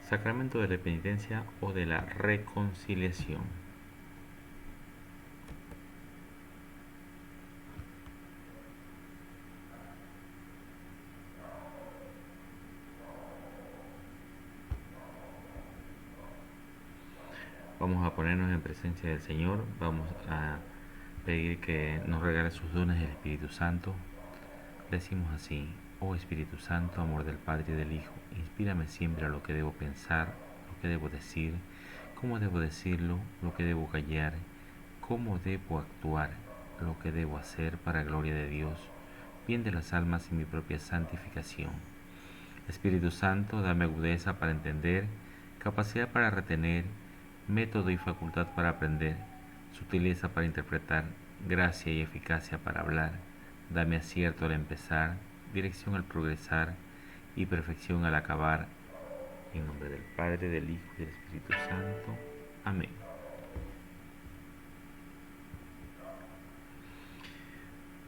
Sacramento de la penitencia o de la reconciliación. Vamos a ponernos en presencia del Señor, vamos a pedir que nos regale sus dones del Espíritu Santo. Decimos así: oh Espíritu Santo, amor del Padre y del Hijo, inspírame siempre a lo que debo pensar, lo que debo decir, cómo debo decirlo, lo que debo callar, cómo debo actuar, lo que debo hacer para gloria de Dios, bien de las almas y mi propia santificación. Espíritu Santo, dame agudeza para entender, capacidad para retener, método y facultad para aprender, sutileza para interpretar, gracia y eficacia para hablar. Dame acierto al empezar, dirección al progresar y perfección al acabar. En nombre del Padre, del Hijo y del Espíritu Santo. Amén.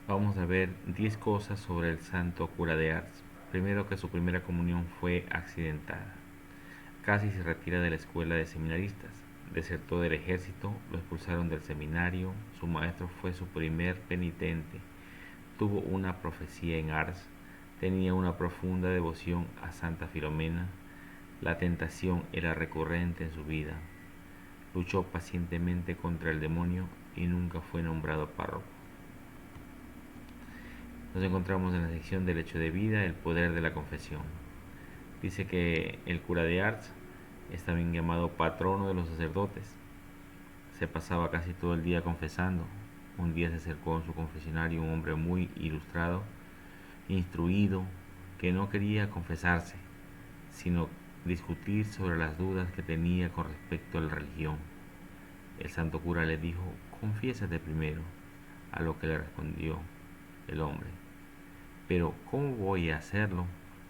Vamos a ver 10 cosas sobre el santo cura de Ars. Primero, que su primera comunión fue accidentada. Casi se retira de la escuela de seminaristas. Desertó del ejército, lo expulsaron del seminario, su maestro fue su primer penitente. Tuvo una profecía en Ars, tenía una profunda devoción a Santa Filomena. La tentación era recurrente en su vida. Luchó pacientemente contra el demonio y nunca fue nombrado párroco. Nos encontramos en la sección del hecho de vida, el poder de la confesión. Dice que el cura de Ars es también llamado patrono de los sacerdotes. Se pasaba casi todo el día confesando. Un día se acercó en su confesionario un hombre muy ilustrado, instruido, que no quería confesarse, sino discutir sobre las dudas que tenía con respecto a la religión. El santo cura le dijo: confiésate primero. A lo que le respondió el hombre: pero ¿cómo voy a hacerlo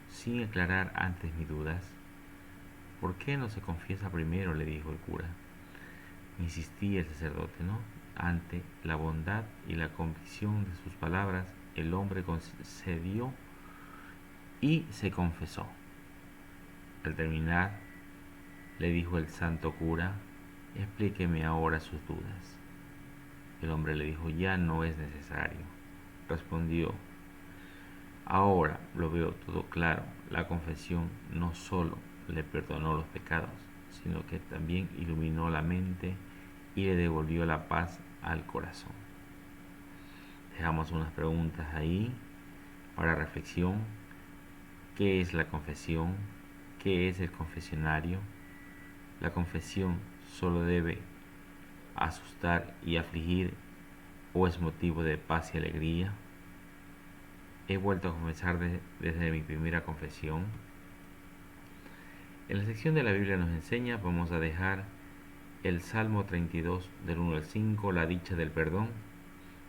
sin aclarar antes mis dudas? ¿Por qué no se confiesa primero?, le dijo el cura. Insistía el sacerdote, ¿no? Ante la bondad y la convicción de sus palabras, el hombre concedió y se confesó. Al terminar, le dijo el santo cura: explíqueme ahora sus dudas. El hombre le dijo: ya no es necesario. Respondió: ahora lo veo todo claro. La confesión no solo le perdonó los pecados, sino que también iluminó la mente y le devolvió la paz al corazón. Dejamos unas preguntas ahí para reflexión. ¿Qué es la confesión? ¿Qué es el confesionario? ¿La confesión solo debe asustar y afligir o es motivo de paz y alegría? He vuelto a confesar desde mi primera confesión. En la sección de la Biblia nos enseña, vamos a dejar el Salmo 32 del 1 al 5, la dicha del perdón.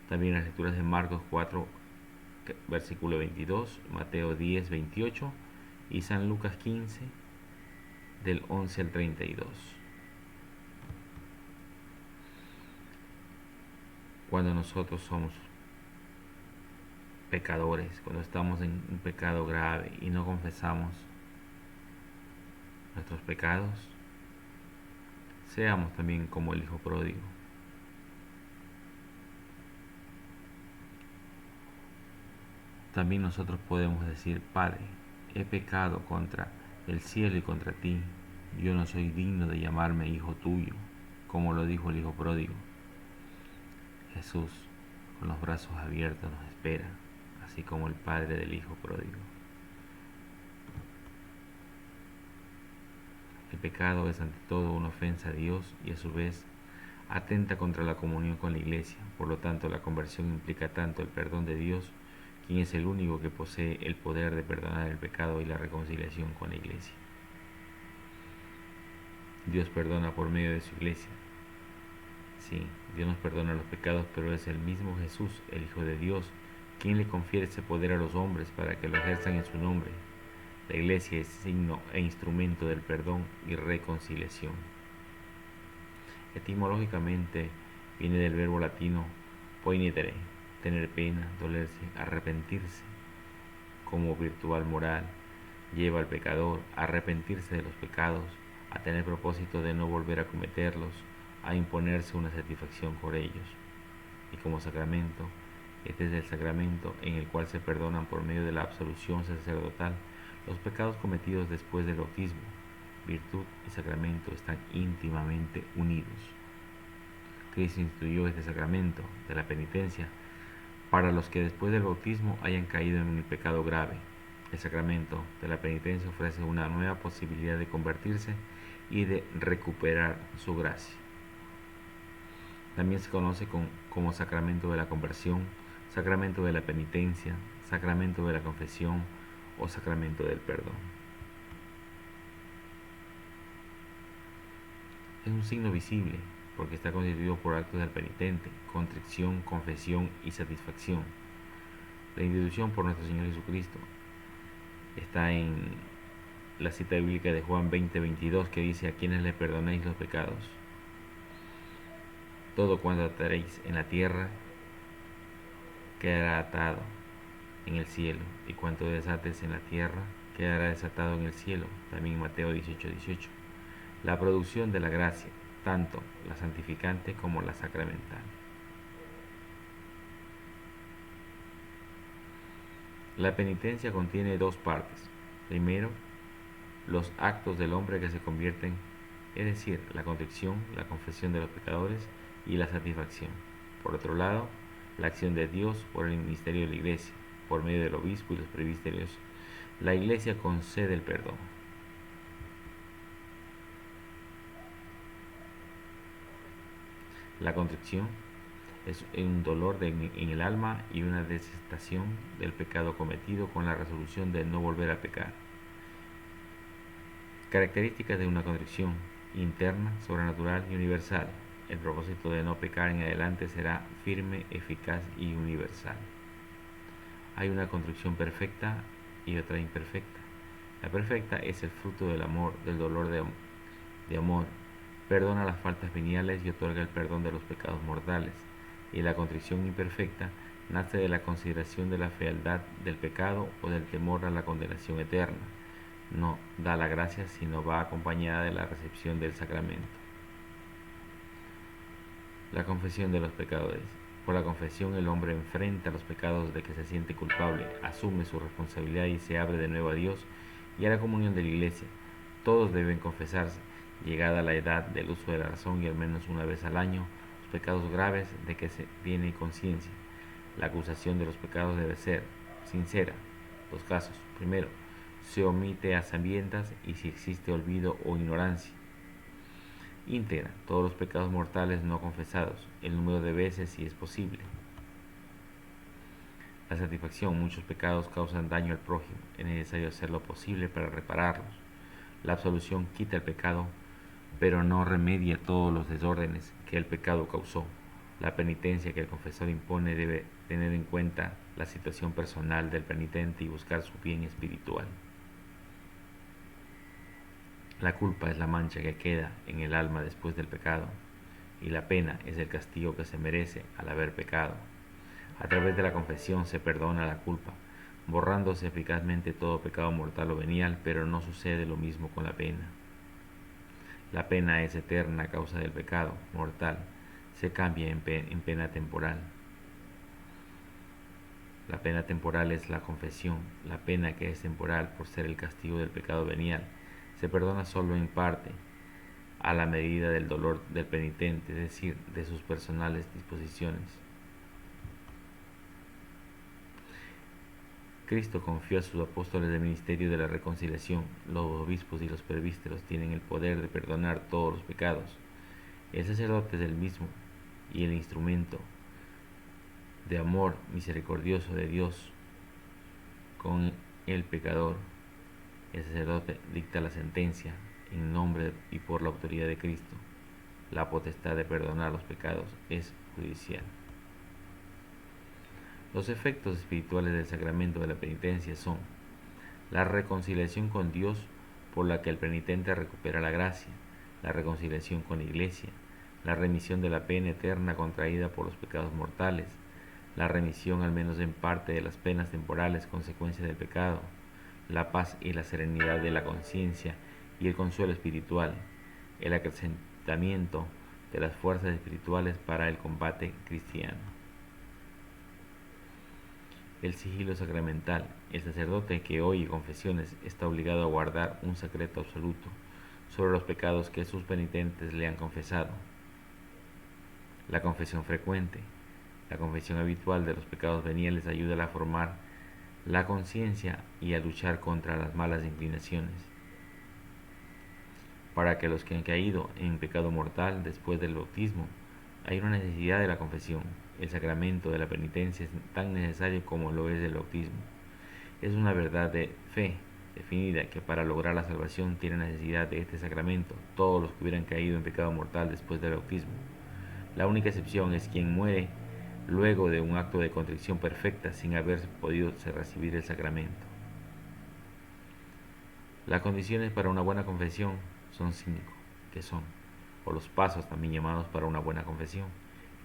También las lecturas de Marcos 4, versículo 22, Mateo 10, 28 y San Lucas 15 del 11 al 32. Cuando nosotros somos pecadores, cuando estamos en un pecado grave y no confesamos nuestros pecados, seamos también como el hijo pródigo. También nosotros podemos decir: Padre, he pecado contra el cielo y contra ti, yo no soy digno de llamarme hijo tuyo, como lo dijo el hijo pródigo. Jesús, con los brazos abiertos, nos espera, así como el padre del hijo pródigo. El pecado es ante todo una ofensa a Dios y a su vez atenta contra la comunión con la Iglesia. Por lo tanto, la conversión implica tanto el perdón de Dios, quien es el único que posee el poder de perdonar el pecado, y la reconciliación con la Iglesia. Dios perdona por medio de su Iglesia. Sí, Dios nos perdona los pecados, pero es el mismo Jesús, el Hijo de Dios, quien le confiere ese poder a los hombres para que lo ejerzan en su nombre. La Iglesia es signo e instrumento del perdón y reconciliación. Etimológicamente viene del verbo latino poinitere, tener pena, dolerse, arrepentirse, como virtual moral, lleva al pecador a arrepentirse de los pecados, a tener propósito de no volver a cometerlos, a imponerse una satisfacción por ellos. Y como sacramento, este es el sacramento en el cual se perdonan por medio de la absolución sacerdotal los pecados cometidos después del bautismo. Virtud y sacramento están íntimamente unidos. Cristo instituyó este sacramento de la penitencia para los que después del bautismo hayan caído en el pecado grave. El sacramento de la penitencia ofrece una nueva posibilidad de convertirse y de recuperar su gracia. También se conoce como sacramento de la conversión, sacramento de la penitencia, sacramento de la confesión o sacramento del perdón. Es un signo visible porque está constituido por actos del penitente, contrición, confesión y satisfacción. La institución por nuestro Señor Jesucristo está en la cita bíblica de Juan 20:22 que dice: a quienes le perdonéis los pecados, todo cuanto ataréis en la tierra quedará atado en el cielo, y cuanto desates en la tierra quedará desatado en el cielo. También Mateo 18:18. La producción de la gracia, tanto la santificante como la sacramental. La penitencia contiene dos partes. Primero, los actos del hombre que se convierten, es decir, la contrición, la confesión de los pecadores y la satisfacción. Por otro lado, la acción de Dios por el ministerio de la Iglesia, por medio del obispo y los presbíteros. La Iglesia concede el perdón. La contrición es un dolor en el alma y una desestación del pecado cometido con la resolución de no volver a pecar. Características de una contrición: interna, sobrenatural y universal. El propósito de no pecar en adelante será firme, eficaz y universal. Hay una contrición perfecta y otra imperfecta. La perfecta es el fruto del amor, del dolor de amor. Perdona las faltas veniales y otorga el perdón de los pecados mortales. Y la contrición imperfecta nace de la consideración de la fealdad del pecado o del temor a la condenación eterna. No da la gracia, sino va acompañada de la recepción del sacramento. La confesión de los pecadores. Por la confesión el hombre enfrenta los pecados de que se siente culpable, asume su responsabilidad y se abre de nuevo a Dios y a la comunión de la Iglesia. Todos deben confesarse, llegada la edad del uso de la razón y al menos una vez al año, los pecados graves de que se tiene conciencia. La acusación de los pecados debe ser sincera. Dos casos. Primero, se omite a sabiendas y si existe olvido o ignorancia. Íntegra todos los pecados mortales no confesados, el número de veces si es posible. La satisfacción: muchos pecados causan daño al prójimo, es necesario hacer lo posible para repararlos. La absolución quita el pecado, pero no remedia todos los desórdenes que el pecado causó. La penitencia que el confesor impone debe tener en cuenta la situación personal del penitente y buscar su bien espiritual. La culpa es la mancha que queda en el alma después del pecado, y la pena es el castigo que se merece al haber pecado. A través de la confesión se perdona la culpa, borrándose eficazmente todo pecado mortal o venial, pero no sucede lo mismo con la pena. La pena es eterna a causa del pecado mortal, se cambia en pena temporal. La pena temporal es la confesión. La pena que es temporal por ser el castigo del pecado venial se perdona solo en parte, a la medida del dolor del penitente, es decir, de sus personales disposiciones. Cristo confió a sus apóstoles el ministerio de la reconciliación. Los obispos y los presbíteros tienen el poder de perdonar todos los pecados. El sacerdote es el mismo y el instrumento de amor misericordioso de Dios con el pecador. El sacerdote dicta la sentencia en nombre y por la autoridad de Cristo. La potestad de perdonar los pecados es judicial. Los efectos espirituales del sacramento de la penitencia son la reconciliación con Dios, por la que el penitente recupera la gracia, la reconciliación con la Iglesia, la remisión de la pena eterna contraída por los pecados mortales, la remisión al menos en parte de las penas temporales consecuencia del pecado, la paz y la serenidad de la conciencia y el consuelo espiritual, el acrecentamiento de las fuerzas espirituales para el combate cristiano. El sigilo sacramental. El sacerdote que oye confesiones está obligado a guardar un secreto absoluto sobre los pecados que sus penitentes le han confesado. La confesión frecuente. La confesión habitual de los pecados veniales ayuda a formar la conciencia y a luchar contra las malas inclinaciones. Para que los que han caído en pecado mortal después del bautismo, hay una necesidad de la confesión. El sacramento de la penitencia es tan necesario como lo es el bautismo. Es una verdad de fe definida que para lograr la salvación tiene necesidad de este sacramento todos los que hubieran caído en pecado mortal después del bautismo. La única excepción es quien muere luego de un acto de contrición perfecta sin haber podido recibir el sacramento. Las condiciones para una buena confesión son 5, que son, o los pasos también llamados para una buena confesión.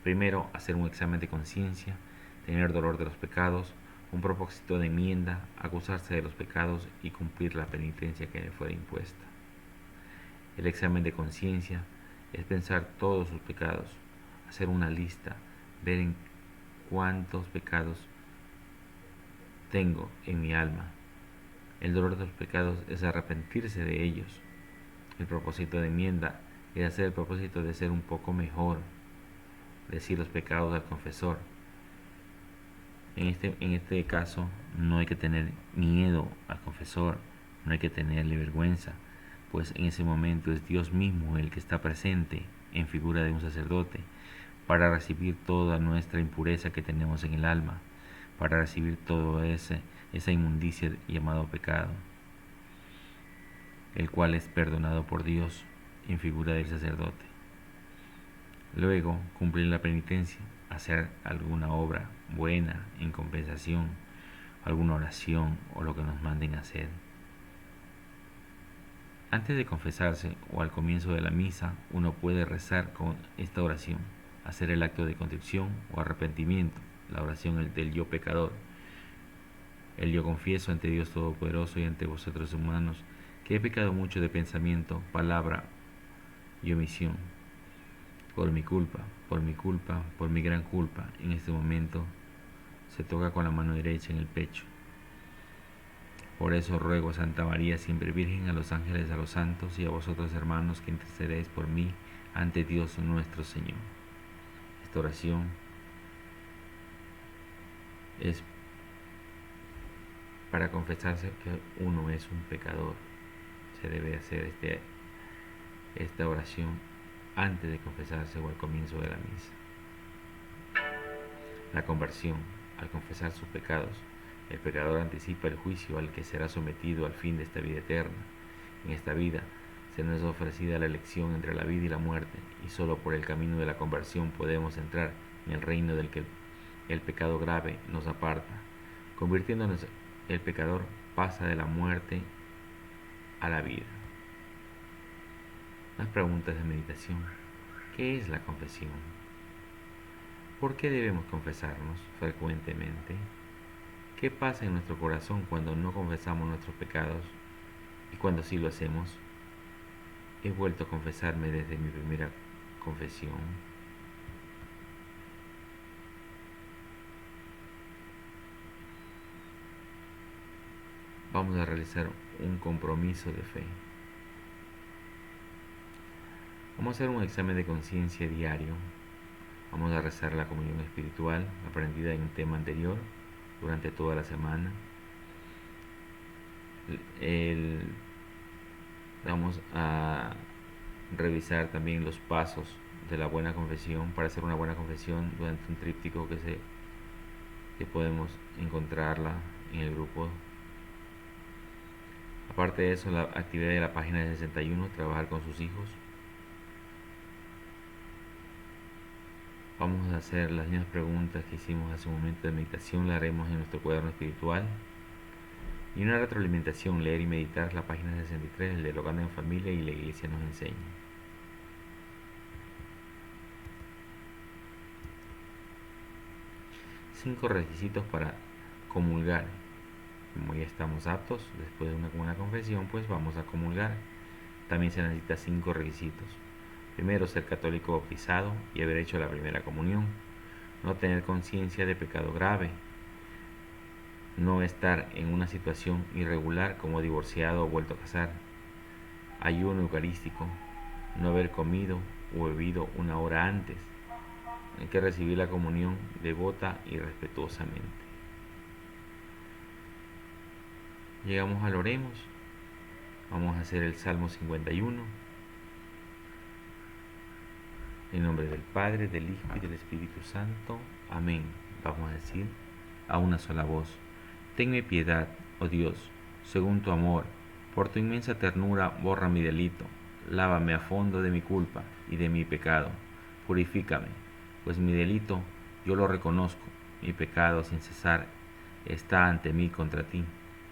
Primero, hacer un examen de conciencia, tener dolor de los pecados, un propósito de enmienda, acusarse de los pecados y cumplir la penitencia que le fuera impuesta. El examen de conciencia es pensar todos sus pecados, hacer una lista, ver en cuántos pecados tengo en mi alma. El dolor de los pecados es arrepentirse de ellos. El propósito de enmienda es hacer el propósito de ser un poco mejor, decir los pecados al confesor. En este caso no hay que tener miedo al confesor, no hay que tenerle vergüenza, pues en ese momento es Dios mismo el que está presente en figura de un sacerdote para recibir toda nuestra impureza que tenemos en el alma, para recibir toda esa inmundicia llamado pecado, el cual es perdonado por Dios en figura del sacerdote. Luego, cumplir la penitencia, hacer alguna obra buena en compensación, alguna oración o lo que nos manden a hacer. Antes de confesarse o al comienzo de la misa, uno puede rezar con esta oración, hacer el acto de contrición o arrepentimiento, la oración del yo pecador. El yo confieso ante Dios Todopoderoso y ante vosotros humanos que he pecado mucho de pensamiento, palabra y omisión. Por mi culpa, por mi gran culpa. En este momento se toca con la mano derecha en el pecho. Por eso ruego a Santa María, siempre Virgen, a los ángeles, a los santos y a vosotros hermanos que intercedéis por mí ante Dios nuestro Señor. Esta oración es para confesarse que uno es un pecador. Se debe hacer esta oración antes de confesarse o al comienzo de la misa. La conversión. Al confesar sus pecados, el pecador anticipa el juicio al que será sometido al fin de esta vida eterna. En esta vida se nos es ofrecida la elección entre la vida y la muerte, y solo por el camino de la conversión podemos entrar en el reino del que el pecado grave nos aparta. Convirtiéndonos, el pecador pasa de la muerte a la vida. Las preguntas de meditación. ¿Qué es la confesión? ¿Por qué debemos confesarnos frecuentemente? ¿Qué pasa en nuestro corazón cuando no confesamos nuestros pecados y cuando sí lo hacemos? He vuelto a confesarme desde mi primera confesión. Vamos a realizar un compromiso de fe. Vamos a hacer un examen de conciencia diario. Vamos a rezar la comunión espiritual aprendida en un tema anterior durante toda la semana. Vamos a revisar también los pasos de la buena confesión para hacer una buena confesión durante un tríptico que podemos encontrarla en el grupo. Aparte de eso, la actividad de la página de 61, trabajar con sus hijos. Vamos a hacer las mismas preguntas que hicimos hace un momento de meditación, la haremos en nuestro cuaderno espiritual. Y una retroalimentación, leer y meditar la página 63, el dialogando en familia y la iglesia nos enseña. Cinco requisitos para comulgar. como ya estamos aptos, después de una buena confesión, pues vamos a comulgar. También se necesita 5 requisitos. Primero, ser católico bautizado y haber hecho la primera comunión. No tener conciencia de pecado grave. No estar en una situación irregular como divorciado o vuelto a casar. Ayuno eucarístico. No haber comido o bebido una hora antes. Hay que recibir la comunión devota y respetuosamente. Llegamos al oremos. Vamos a hacer el Salmo 51. En nombre del Padre, del Hijo y del Espíritu Santo. Amén. Vamos a decir a una sola voz: Tenme piedad, oh Dios, según tu amor. Por tu inmensa ternura borra mi delito. Lávame a fondo de mi culpa y de mi pecado. Purifícame, pues mi delito yo lo reconozco. Mi pecado sin cesar está ante mí contra ti.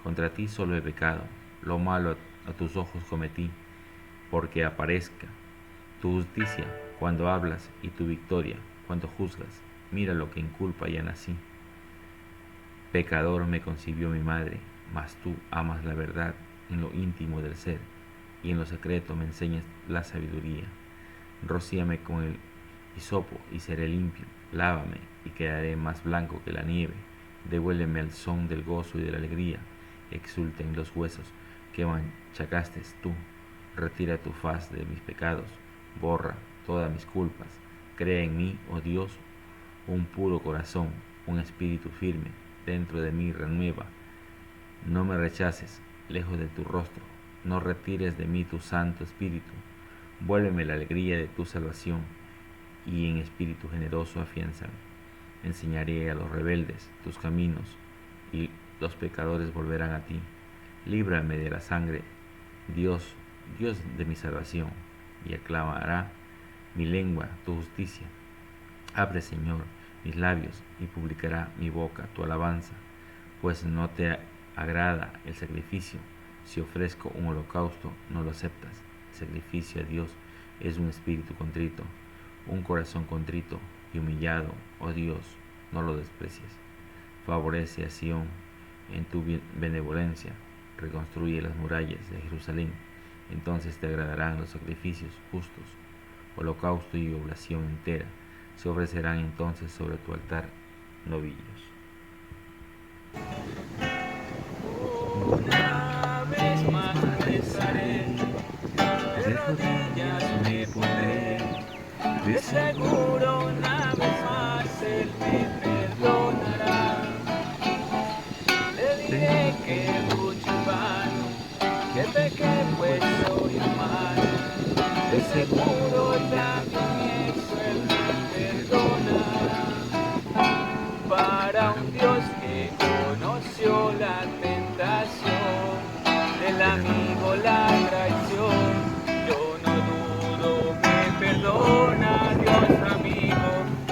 Contra ti solo he pecado. Lo malo a tus ojos cometí, porque aparezca tu justicia cuando hablas y tu victoria cuando juzgas. Mira lo que inculpa ya nací. Pecador me concibió mi madre, mas tú amas la verdad en lo íntimo del ser, y en lo secreto me enseñas la sabiduría. Rocíame con el hisopo y seré limpio. Lávame y quedaré más blanco que la nieve. Devuélveme al son del gozo y de la alegría. Exulten los huesos que machacaste tú. Retira tu faz de mis pecados. Borra todas mis culpas. Crea en mí, oh Dios, un puro corazón, un espíritu firme. Dentro de mí renueva. No me rechaces lejos de tu rostro. No retires de mí tu Santo Espíritu. Vuélveme la alegría de tu salvación, y en espíritu generoso afiánzame. Enseñaré a los rebeldes tus caminos, y los pecadores volverán a ti. Líbrame de la sangre, Dios, Dios de mi salvación, y aclamará mi lengua tu justicia. Abre, Señor, mis labios, y publicará mi boca tu alabanza, pues no te agrada el sacrificio. Si ofrezco un holocausto, no lo aceptas. El sacrificio a Dios es un espíritu contrito, un corazón contrito y humillado, oh Dios, no lo desprecies. Favorece a Sión en tu benevolencia, reconstruye las murallas de Jerusalén. Entonces te agradarán los sacrificios justos, holocausto y oblación entera. Se ofrecerán entonces sobre tu altar novillos. Una vez más rezaré, de rodillas me pondré, de seguro una vez más Él me perdonará. Le diré que lucho en vano, que pequé pues soy humano, de seguro también eso Él me perdonará. Para un Dios que conoció la tentación, del amigo la traición, yo no dudo, me perdona Dios amigo.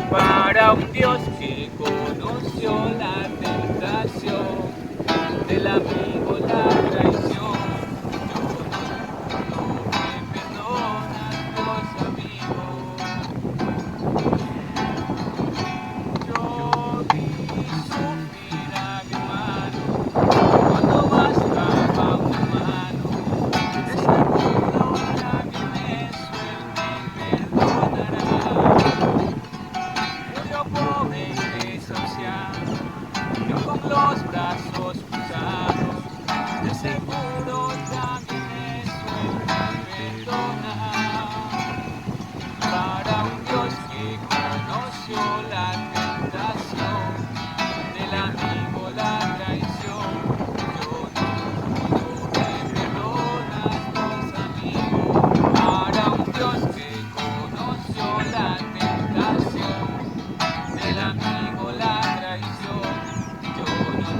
Para un Dios que conoció la tentación, del amigo la traición, yo no dudo, me perdona Dios amigo. Yo vi sufrir a mi hermano, cuando bastaba una mano, de seguro también eso Él me perdonará. Yo pobre y desahuciado, yo con los brazos cruzados, de seguro también eso Él me perdonará. Para un Dios que conoció la tentación, del amigo la traición, yo no dudo, me perdonas Dios amigo. Para un Dios que conoció la tentación, del amigo la traición, yo no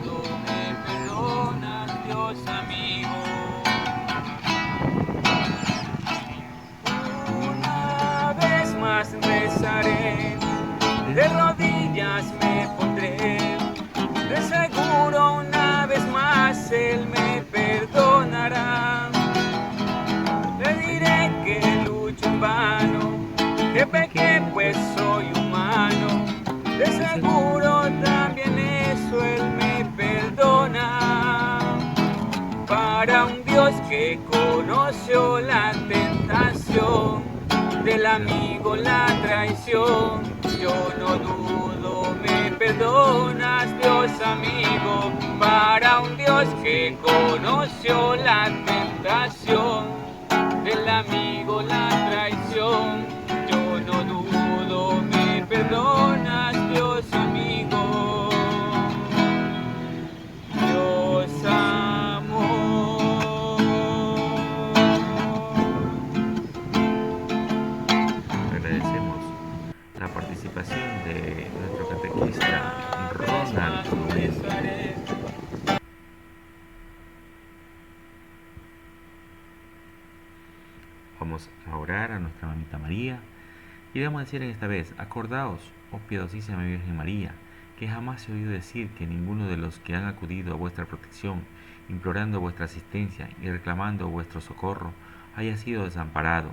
dudo, me perdonas Dios amigo. Una vez más rezaré, de rodillas me pondré, de seguro una vez más Él me perdonará. Le diré que lucho en vano, que pequé pues soy humano, de seguro también eso Él me perdona. para un Dios que conoció la tentación, del amigo la traición. Yo no dudo, me perdonas, Dios amigo, para un Dios que conoció la tentación, del amigo la traición. Yo no dudo, me perdonas, Dios amigo. Dios amor. Agradecemos la participación de nuestro catequista Ronald Rubén. Vamos a orar a nuestra mamita María y le vamos a decir en esta vez: acordaos, oh piadosísima Virgen María, que jamás se ha oído decir que ninguno de los que han acudido a vuestra protección, implorando vuestra asistencia y reclamando vuestro socorro, haya sido desamparado.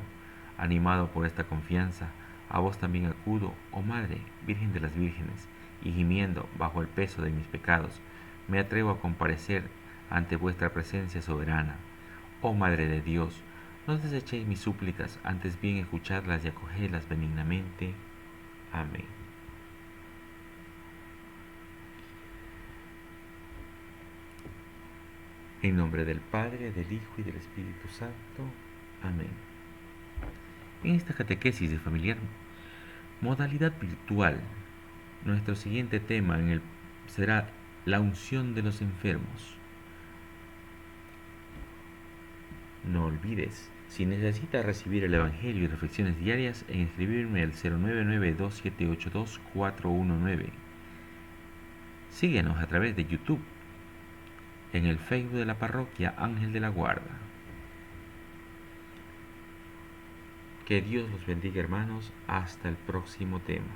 Animado por esta confianza, a vos también acudo, oh Madre, Virgen de las Vírgenes, y gimiendo bajo el peso de mis pecados, me atrevo a comparecer ante vuestra presencia soberana. Oh Madre de Dios, no desechéis mis súplicas, antes bien escuchadlas y acogedlas benignamente. Amén. En nombre del Padre, del Hijo y del Espíritu Santo. Amén. En esta catequesis de familiar modalidad virtual, nuestro siguiente tema será la unción de los enfermos. No olvides, si necesitas recibir el Evangelio y reflexiones diarias, en escribirme al 099-2782-419. Síguenos a través de YouTube, en el Facebook de la parroquia Ángel de la Guarda. Que Dios los bendiga, hermanos. Hasta el próximo tema.